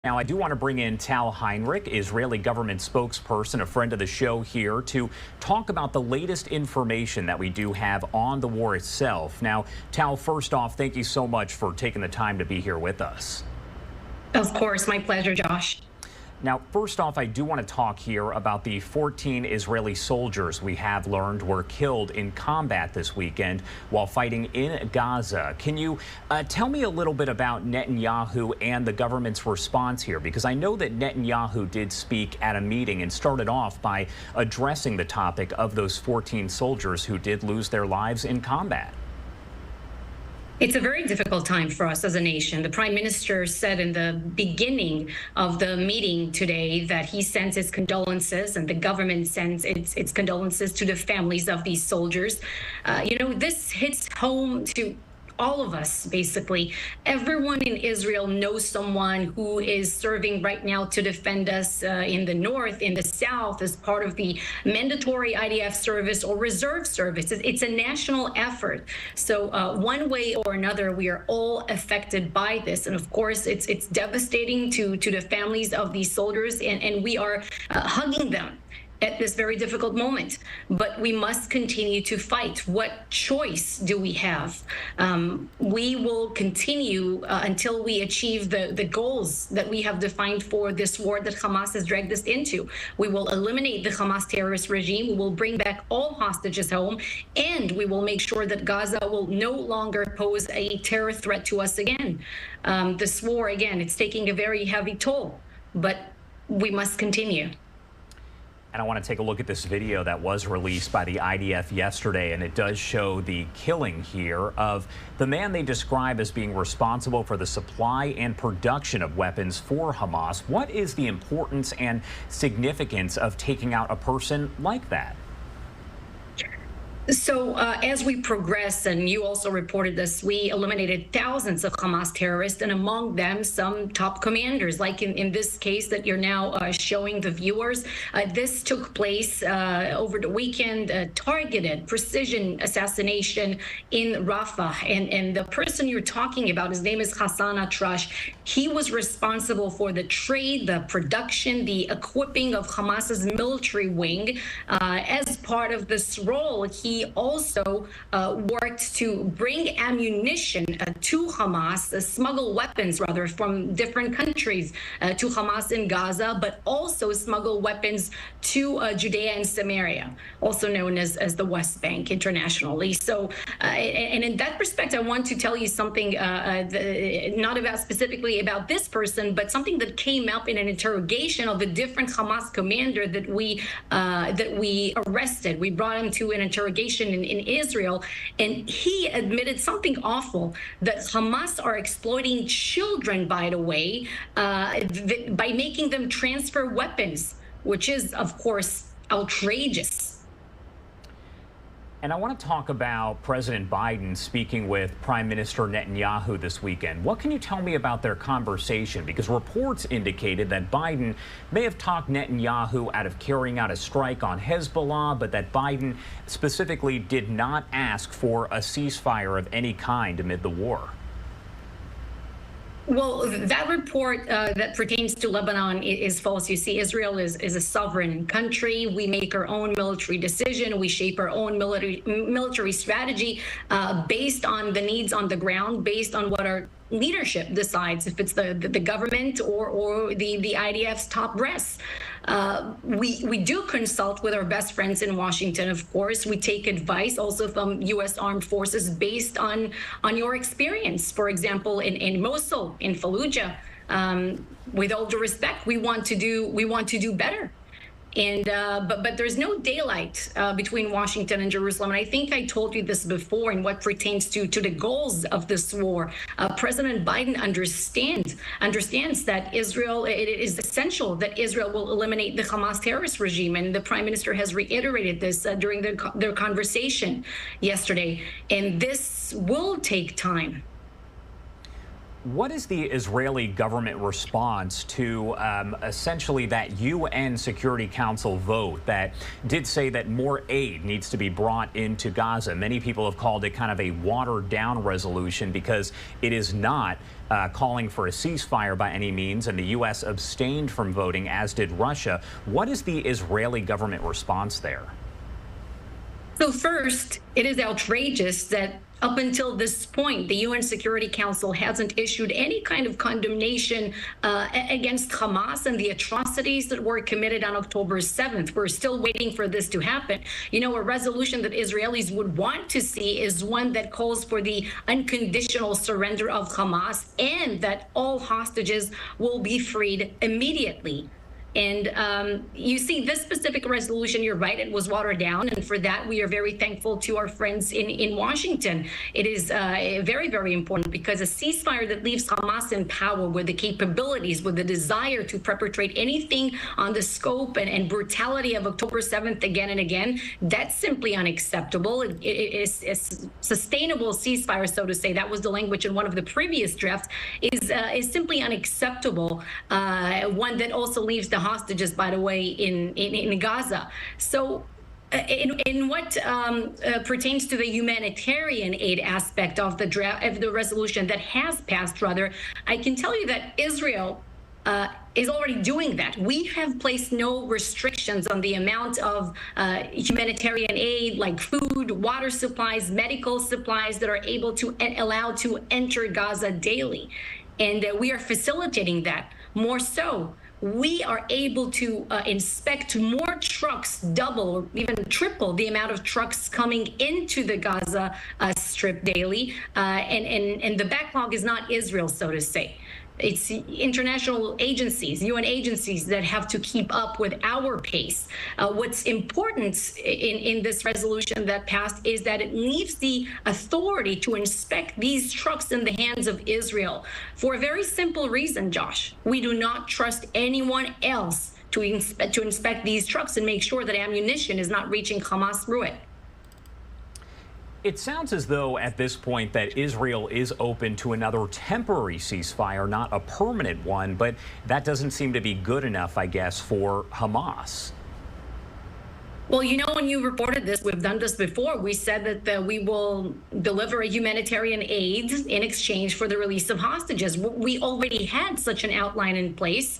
Now, I do want to bring in Tal Heinrich, Israeli government spokesperson, a friend of the show here, to talk about the latest information that we do have on the war itself. Now, Tal, first off, thank you so much for taking the time to be here with us. Of course, my pleasure, Josh. Now, first off, I do want to talk here about the 14 Israeli soldiers we have learned were killed in combat this weekend while fighting in Gaza. Can you tell me a little bit about Netanyahu and the government's response here? Because I know that Netanyahu did speak at a meeting and started off by addressing the topic of those 14 soldiers who did lose their lives in combat. It's a very difficult time for us as a nation. The Prime Minister said in the beginning of the meeting today that he sends his condolences and the government sends its condolences to the families of these soldiers. This hits home to all of us, basically. Everyone in Israel knows someone who is serving right now to defend us in the north, in the south, as part of the mandatory IDF service or reserve service. It's a national effort. So one way or another, we are all affected by this. And of course, it's devastating to the families of these soldiers, and we are hugging them at this very difficult moment. But we must continue to fight. What choice do we have? We will continue until we achieve the goals that we have defined for this war that Hamas has dragged us into. We will eliminate the Hamas terrorist regime. We will bring back all hostages home, and we will make sure that Gaza will no longer pose a terror threat to us again. This war, again, it's taking a very heavy toll, but we must continue. And I want to take a look at this video that was released by the IDF yesterday, and it does show the killing here of the man they describe as being responsible for the supply and production of weapons for Hamas. What is the importance and significance of taking out a person like that? So as we progress, and you also reported this, we eliminated thousands of Hamas terrorists, and among them some top commanders, like in this case that you're now showing the viewers. This took place over the weekend, targeted precision assassination in Rafah. And the person you're talking about, his name is Hassan Atrash. He was responsible for the trade, the production, the equipping of Hamas's military wing. As part of this role, he also worked to bring ammunition to Hamas, smuggle weapons rather from different countries to Hamas in Gaza, but also smuggle weapons to Judea and Samaria, also known as the West Bank internationally. So, and in that respect, I want to tell you something, not about specifically about this person, but something that came up in an interrogation of a different Hamas commander that we arrested. We brought him to an interrogation in Israel, and he admitted something awful, that Hamas are exploiting children, by the way, by making them transfer weapons, which is, of course, outrageous. And I want to talk about President Biden speaking with Prime Minister Netanyahu this weekend. What can you tell me about their conversation? Because reports indicated that Biden may have talked Netanyahu out of carrying out a strike on Hezbollah, but that Biden specifically did not ask for a ceasefire of any kind amid the war. Well, that report that pertains to Lebanon is false. You see, Israel is a sovereign country. We make our own military decision. We shape our own military strategy based on the needs on the ground, based on what our leadership decides, if it's the government or the IDF's top brass. We do consult with our best friends in Washington, of course. We take advice also from U.S. armed forces based on your experience. For example, in Mosul, in Fallujah, with all due respect, we want to do better. And but there's no daylight between Washington and Jerusalem. And I think I told you this before in what pertains to the goals of this war. President Biden understands that Israel, it is essential that Israel will eliminate the Hamas terrorist regime. And the Prime Minister has reiterated this during their conversation yesterday. And this will take time. What is the Israeli government response to essentially that UN Security Council vote that did say that more aid needs to be brought into Gaza? Many people have called it kind of a watered down resolution because it is not calling for a ceasefire by any means, and the U.S. abstained from voting, as did Russia. What is the Israeli government response there? So first, it is outrageous that up until this point, the UN Security Council hasn't issued any kind of condemnation against Hamas and the atrocities that were committed on October 7th. We're still waiting for this to happen. You know, a resolution that Israelis would want to see is one that calls for the unconditional surrender of Hamas and that all hostages will be freed immediately. And you see, this specific resolution, you're right, it was watered down. And for that, we are very thankful to our friends in Washington. It is very, very important because a ceasefire that leaves Hamas in power with the capabilities, with the desire to perpetrate anything on the scope and brutality of October 7th again and again, that's simply unacceptable. It is a sustainable ceasefire, so to say. That was the language in one of the previous drafts, is simply unacceptable. One that also leaves the hostages, by the way, in Gaza. So in what pertains to the humanitarian aid aspect of the draft of the resolution that has passed, rather, I can tell you that Israel is already doing that. We have placed no restrictions on the amount of humanitarian aid, like food, water supplies, medical supplies that are allowed to enter Gaza daily. And we are facilitating that. More so, we are able to inspect more trucks, double or even triple the amount of trucks coming into the Gaza Strip daily. And the backlog is not Israel, so to say. It's international agencies, UN agencies that have to keep up with our pace. What's important in this resolution that passed is that it leaves the authority to inspect these trucks in the hands of Israel for a very simple reason, Josh. We do not trust anyone else to inspect these trucks and make sure that ammunition is not reaching Hamas through it. It sounds as though at this point that Israel is open to another temporary ceasefire, not a permanent one, but that doesn't seem to be good enough, I guess, for Hamas. Well, you know, when you reported this, we've done this before. We said that we will deliver a humanitarian aid in exchange for the release of hostages. We already had such an outline in place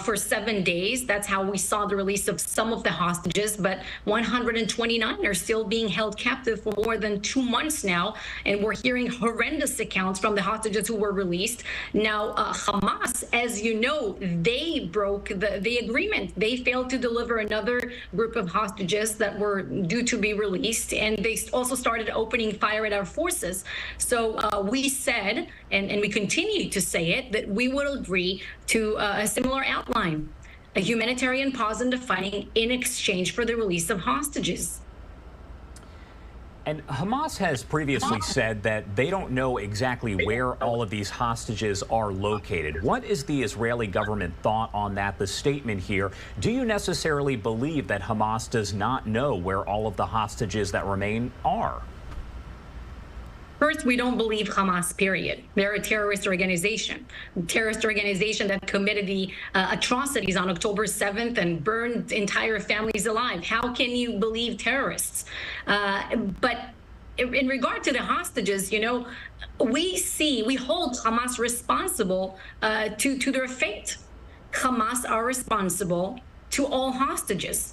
for 7 days. That's how we saw the release of some of the hostages, but 129 are still being held captive for more than 2 months now. And we're hearing horrendous accounts from the hostages who were released. Now, Hamas, as you know, they broke the agreement. They failed to deliver another group of hostages that were due to be released, and they also started opening fire at our forces. So we said, and we continue to say it, that we would agree to a similar outline, a humanitarian pause in the fighting in exchange for the release of hostages. And Hamas has previously said that they don't know exactly where all of these hostages are located. What is the Israeli government thought on that, the statement here? Do you necessarily believe that Hamas does not know where all of the hostages that remain are? First, we don't believe Hamas, period. They're a terrorist organization that committed the atrocities on October 7th and burned entire families alive. How can you believe terrorists? But in regard to the hostages, you know, we hold Hamas responsible to their fate. Hamas are responsible to all hostages.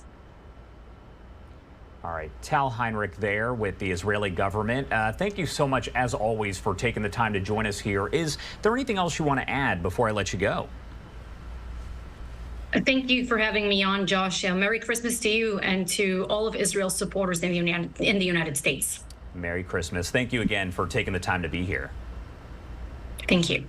All right, Tal Heinrich there with the Israeli government. Thank you so much, as always, for taking the time to join us here. Is there anything else you want to add before I let you go? Thank you for having me on, Josh. Merry Christmas to you and to all of Israel's supporters in the United States. Merry Christmas. Thank you again for taking the time to be here. Thank you.